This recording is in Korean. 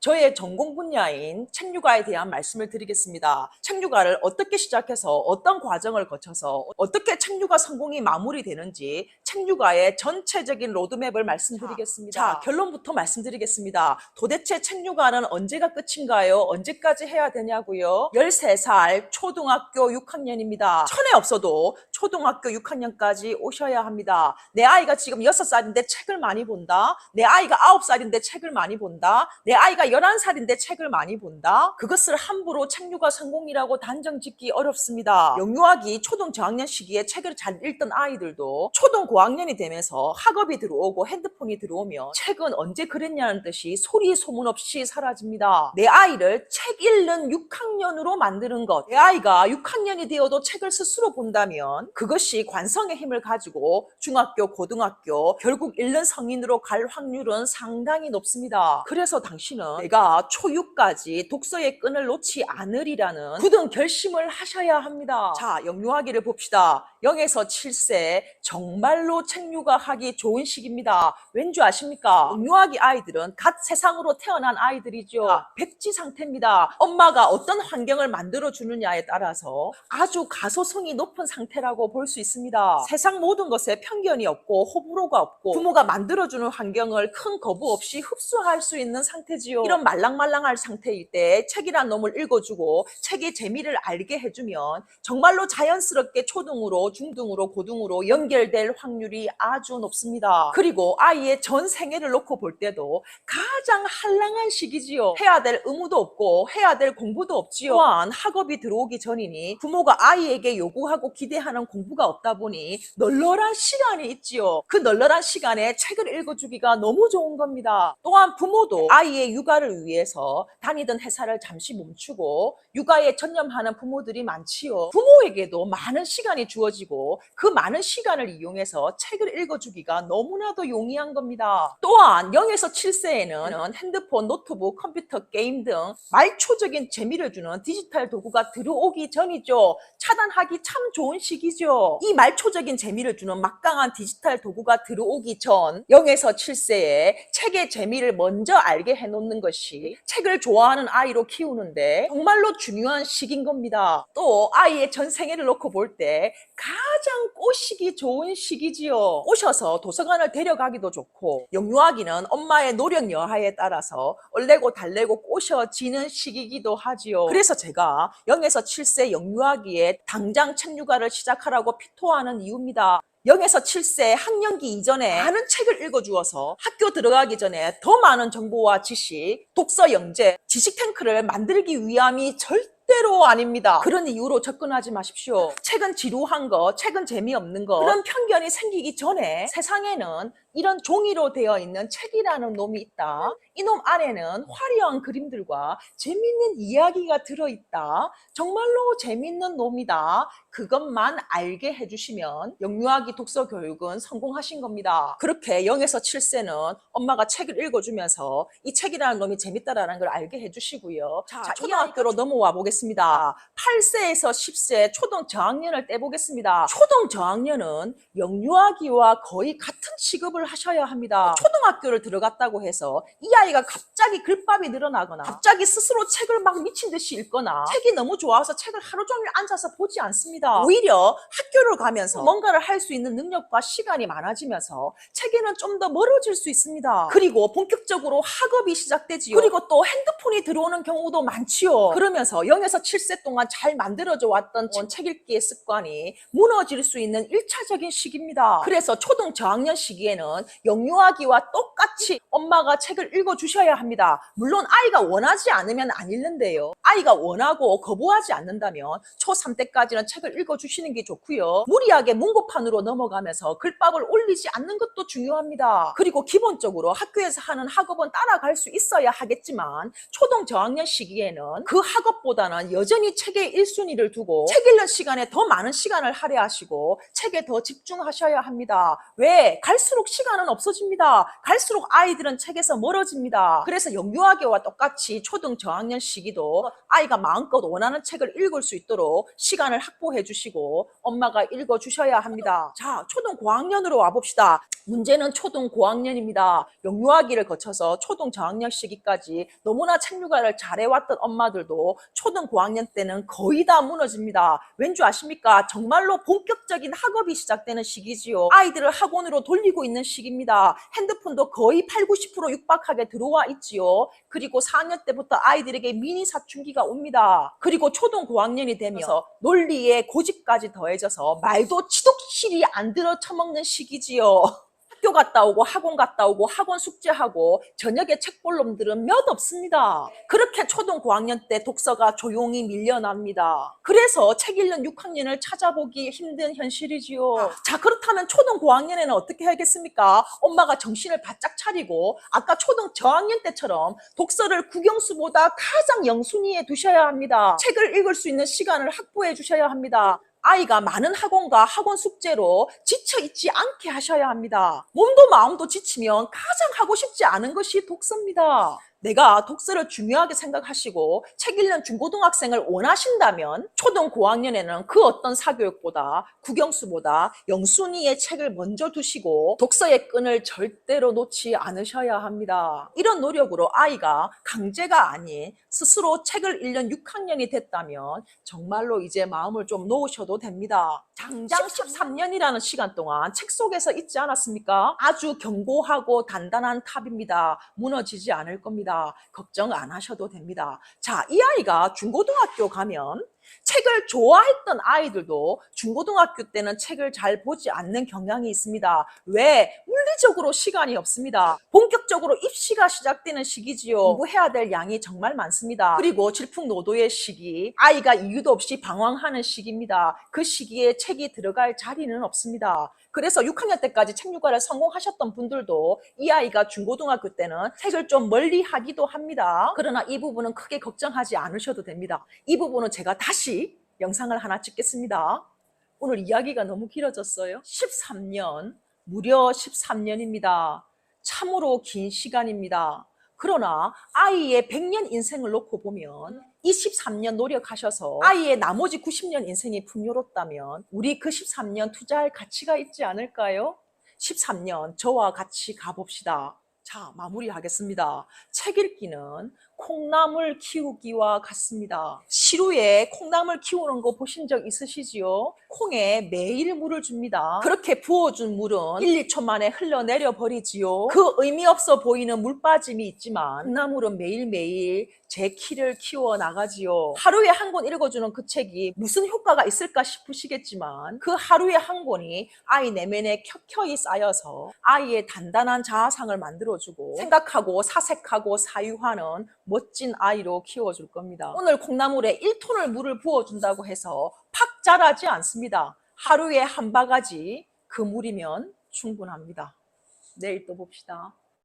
저의 전공 분야인 책육아에 대한 말씀을 드리겠습니다. 책육아를 어떻게 시작해서 어떤 과정을 거쳐서 어떻게 책육아 성공이 마무리되는지 책육아의 전체적인 로드맵을 말씀드리겠습니다. 자, 결론부터 말씀드리겠습니다. 도대체 책육아는 언제가 끝인가요? 언제까지 해야 되냐고요? 13살 초등학교 6학년입니다. 천에 없어도 초등학교 6학년까지 오셔야 합니다. 내 아이가 지금 6살인데 책을 많이 본다. 내 아이가 9살인데 책을 많이 본다. 내 아이가 11살인데 책을 많이 본다. 그것을 함부로 책육아 성공이라고 단정 짓기 어렵습니다. 영유아기 초등 저학년 시기에 책을 잘 읽던 아이들도 초등 고학년이 되면서 학업이 들어오고 핸드폰이 들어오면 책은 언제 그랬냐는 듯이 소리 소문 없이 사라집니다. 내 아이를 책 읽는 6학년으로 만드는 것. 내 아이가 6학년이 되어도 책을 스스로 본다면 그것이 관성의 힘을 가지고 중학교, 고등학교 결국 읽는 성인으로 갈 확률은 상당히 높습니다. 그래서 당신은 내가 초6까지 독서의 끈을 놓지 않으리라는 굳은 결심을 하셔야 합니다. 자, 영유아기를 봅시다. 0에서 7세 정말로 책육아하기 좋은 시기입니다. 왠 줄 아십니까? 영유아기 아이들은 갓 세상으로 태어난 아이들이죠. 백지 상태입니다. 엄마가 어떤 환경을 만들어주느냐에 따라서 아주 가소성이 높은 상태라고 볼 수 있습니다. 세상 모든 것에 편견이 없고 호불호가 없고 부모가 만들어주는 환경을 큰 거부 없이 흡수할 수 있는 상태지요. 이런 말랑말랑할 상태일 때 책이란 놈을 읽어주고 책의 재미를 알게 해주면 정말로 자연스럽게 초등으로 중등으로 고등으로 연결될 확률이 아주 높습니다. 그리고 아이의 전 생애를 놓고 볼 때도 가장 한량한 시기지요. 해야 될 의무도 없고 해야 될 공부도 없지요. 또한 학업이 들어오기 전이니 부모가 아이에게 요구하고 기대하는 공부가 없다 보니 널널한 시간이 있지요. 그 널널한 시간에 책을 읽어주기가 너무 좋은 겁니다. 또한 부모도 아이의 육아를 위해서 다니던 회사를 잠시 멈추고 육아에 전념하는 부모들이 많지요. 부모에게도 많은 시간이 주어지고 그 많은 시간을 이용해서 책을 읽어주기가 너무나도 용이한 겁니다. 또한 0에서 7세에는 핸드폰, 노트북, 컴퓨터, 게임 등 말초적인 재미를 주는 디지털 도구가 들어오기 전이죠. 차단하기 참 좋은 시기죠. 이 말초적인 재미를 주는 막강한 디지털 도구가 들어오기 전 0에서 7세에 책의 재미를 먼저 알게 해놓는 것이 책을 좋아하는 아이로 키우는데 정말로 중요한 시기인 겁니다. 또 아이의 전 생애를 놓고 볼 때 가장 꼬시기 좋은 시기지요. 오셔서 도서관을 데려가기도 좋고 영유아기는 엄마의 노력 여하에 따라서 얼레고 달래고 꼬셔지는 시기이기도 하지요. 그래서 제가 0에서 7세 영유아기에 당장 책육아를 시작하라고 피토하는 이유입니다. 0에서 7세 학년기 이전에 많은 책을 읽어주어서 학교 들어가기 전에 더 많은 정보와 지식, 독서 영재, 지식 탱크를 만들기 위함이 절대로 아닙니다. 그런 이유로 접근하지 마십시오. 책은 지루한 거, 책은 재미없는 거 그런 편견이 생기기 전에 세상에는 이런 종이로 되어 있는 책이라는 놈이 있다. 이놈 안에는 화려한 그림들과 재밌는 이야기가 들어있다. 정말로 재밌는 놈이다. 그것만 알게 해주시면 영유아기 독서 교육은 성공하신 겁니다. 그렇게 0에서 7세는 엄마가 책을 읽어주면서 이 책이라는 놈이 재밌다라는 걸 알게 해주시고요. 자, 초등학교로 넘어와 보겠습니다. 8세에서 10세 초등 저학년을 떼보겠습니다. 초등 저학년은 영유아기와 거의 같은 취급을 하셔야 합니다. 초등학교를 들어갔다고 해서 이 아이가 갑자기 글밥이 늘어나거나 갑자기 스스로 책을 막 미친 듯이 읽거나 책이 너무 좋아서 책을 하루 종일 앉아서 보지 않습니다. 오히려 학교를 가면서 뭔가를 할 수 있는 능력과 시간이 많아지면서 책에는 좀 더 멀어질 수 있습니다. 그리고 본격적으로 학업이 시작되지요. 그리고 또 핸드폰이 들어오는 경우도 많지요. 그러면서 0에서 7세 동안 잘 만들어져 왔던 책 읽기의 습관이 무너질 수 있는 1차적인 시기입니다. 그래서 초등 저학년 시기에는 영유아기와 똑같이 엄마가 책을 읽어주셔야 합니다. 물론 아이가 원하지 않으면 안 읽는데요. 아이가 원하고 거부하지 않는다면 초3 때까지는 책을 읽어주시는 게 좋고요. 무리하게 문고판으로 넘어가면서 글밥을 올리지 않는 것도 중요합니다. 그리고 기본적으로 학교에서 하는 학업은 따라갈 수 있어야 하겠지만 초등 저학년 시기에는 그 학업보다는 시간보다는 여전히 책의 1순위를 두고 책 읽는 시간에 더 많은 시간을 할애하시고 책에 더 집중하셔야 합니다. 왜? 갈수록 시간은 없어집니다. 갈수록 아이들은 책에서 멀어집니다. 그래서 영유아기와 똑같이 초등 저학년 시기도 아이가 마음껏 원하는 책을 읽을 수 있도록 시간을 확보해 주시고 엄마가 읽어 주셔야 합니다. 자, 초등 고학년으로 와봅시다. 문제는 초등 고학년입니다. 영유아기를 거쳐서 초등 저학년 시기까지 너무나 책 육아를 잘해왔던 엄마들도 초등 고학년 때는 거의 다 무너집니다. 왠지 아십니까? 정말로 본격적인 학업이 시작되는 시기지요. 아이들을 학원으로 돌리고 있는 시기입니다. 핸드폰도 거의 80~90% 육박하게 들어와 있지요. 그리고 4학년 때부터 아이들에게 미니 사춘기가 옵니다. 그리고 초등 고학년이 되면서 논리에 고집까지 더해져서 말도 치독실이 안 들어 처먹는 시기지요. 학교 갔다 오고 학원 갔다 오고 학원 숙제하고 저녁에 책 볼 놈들은 몇 없습니다. 그렇게 초등 고학년 때 독서가 조용히 밀려납니다. 그래서 책 읽는 6학년을 찾아보기 힘든 현실이지요. 자, 그렇다면 초등 고학년에는 어떻게 해야겠습니까? 엄마가 정신을 바짝 차리고 아까 초등 저학년 때처럼 독서를 국영수보다 가장 영순위에 두셔야 합니다. 책을 읽을 수 있는 시간을 확보해 주셔야 합니다. 아이가 많은 학원과 학원 숙제로 지쳐있지 않게 하셔야 합니다. 몸도 마음도 지치면 가장 하고 싶지 않은 것이 독서입니다. 내가 독서를 중요하게 생각하시고 책 읽는 중고등학생을 원하신다면 초등 고학년에는 그 어떤 사교육보다 국영수보다 영순위의 책을 먼저 두시고 독서의 끈을 절대로 놓지 않으셔야 합니다. 이런 노력으로 아이가 강제가 아닌 스스로 책을 읽는 6학년이 됐다면 정말로 이제 마음을 좀 놓으셔도 됩니다. 당장 13년이라는 시간 동안 책 속에서 있지 않았습니까? 아주 견고하고 단단한 탑입니다. 무너지지 않을 겁니다. 걱정 안 하셔도 됩니다. 자, 이 아이가 중고등학교 가면 책을 좋아했던 아이들도 중고등학교 때는 책을 잘 보지 않는 경향이 있습니다. 왜? 물리적으로 시간이 없습니다. 본격적으로 입시가 시작되는 시기지요. 공부해야 될 양이 정말 많습니다. 그리고 질풍노도의 시기, 아이가 이유도 없이 방황하는 시기입니다. 그 시기에 책이 들어갈 자리는 없습니다. 그래서 6학년 때까지 책 육아를 성공하셨던 분들도 이 아이가 중고등학교 때는 책을 좀 멀리 하기도 합니다. 그러나 이 부분은 크게 걱정하지 않으셔도 됩니다. 이 부분은 제가 다시 영상을 하나 찍겠습니다. 오늘 이야기가 너무 길어졌어요. 13년, 무려 13년입니다. 참으로 긴 시간입니다. 그러나 아이의 100년 인생을 놓고 보면 이 13년 노력하셔서 아이의 나머지 90년 인생이 풍요롭다면 우리 그 13년 투자할 가치가 있지 않을까요? 13년 저와 같이 가봅시다. 자, 마무리하겠습니다. 책 읽기는 콩나물 키우기와 같습니다. 시루에 콩나물 키우는 거 보신 적 있으시지요? 콩에 매일 물을 줍니다. 그렇게 부어준 물은 1, 2초 만에 흘러내려 버리지요. 그 의미 없어 보이는 물 빠짐이 있지만 콩나물은 매일매일 제 키를 키워 나가지요. 하루에 한 권 읽어주는 그 책이 무슨 효과가 있을까 싶으시겠지만 그 하루에 한 권이 아이 내면에 켜켜이 쌓여서 아이의 단단한 자아상을 만들어주고 생각하고 사색하고 사유하는 멋진 아이로 키워줄 겁니다. 오늘 콩나물에 1톤을 물을 부어준다고 해서 팍 자라지 않습니다. 하루에 한 바가지 그 물이면 충분합니다. 내일 또 봅시다.